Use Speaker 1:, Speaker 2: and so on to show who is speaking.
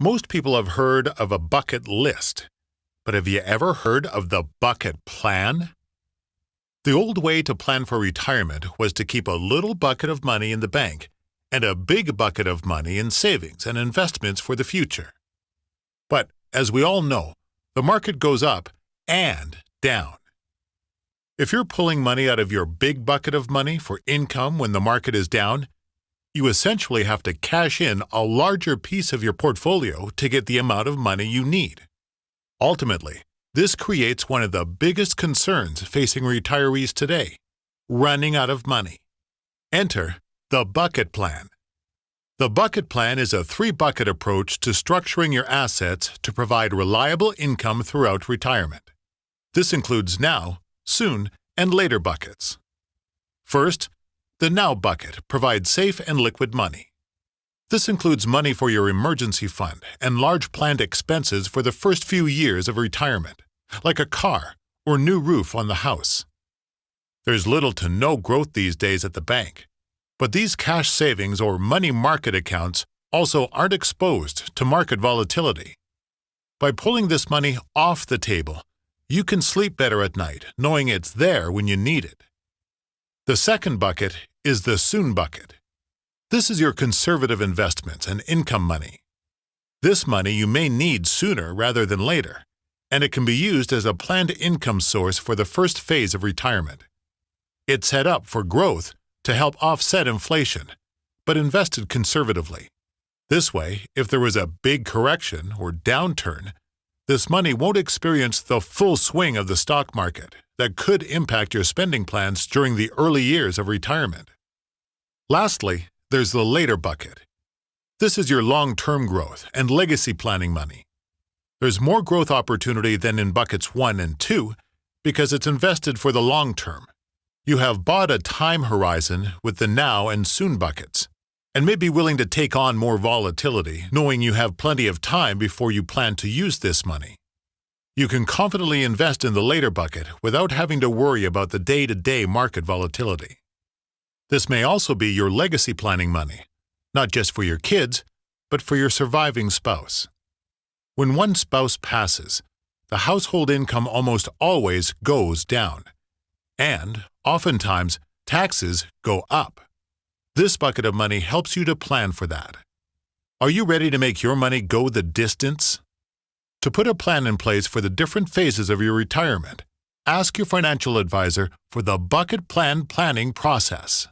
Speaker 1: Most people have heard of a bucket list, but have you ever heard of the bucket plan? The old way to plan for retirement was to keep a little bucket of money in the bank and a big bucket of money in savings and investments for the future. But as we all know, the market goes up and down. If you're pulling money out of your big bucket of money for income when the market is down, you essentially have to cash in a larger piece of your portfolio to get the amount of money you need. Ultimately, this creates one of the biggest concerns facing retirees today: running out of money. Enter the bucket plan. The bucket plan is a three-bucket approach to structuring your assets to provide reliable income throughout retirement. This includes now, soon, and later buckets. First, the now bucket provides safe and liquid money. This includes money for your emergency fund and large planned expenses for the first few years of retirement, like a car or new roof on the house. There's little to no growth these days at the bank, but these cash savings or money market accounts also aren't exposed to market volatility. By pulling this money off the table, you can sleep better at night knowing it's there when you need it. The second bucket is the soon bucket. This is your conservative investments and income money. This money you may need sooner rather than later, and it can be used as a planned income source for the first phase of retirement. It's set up for growth to help offset inflation, but invested conservatively. This way, if there was a big correction or downturn, this money won't experience the full swing of the stock market that could impact your spending plans during the early years of retirement. Lastly, there's the later bucket. This is your long-term growth and legacy planning money. There's more growth opportunity than in buckets 1 and 2 because it's invested for the long term. You have bought a time horizon with the now and soon buckets, and may be willing to take on more volatility knowing you have plenty of time before you plan to use this money. You can confidently invest in the later bucket without having to worry about the day-to-day market volatility. This may also be your legacy planning money, not just for your kids, but for your surviving spouse. When one spouse passes, the household income almost always goes down, and oftentimes taxes go up. This bucket of money helps you to plan for that. Are you ready to make your money go the distance? To put a plan in place for the different phases of your retirement, ask your financial advisor for the bucket plan planning process.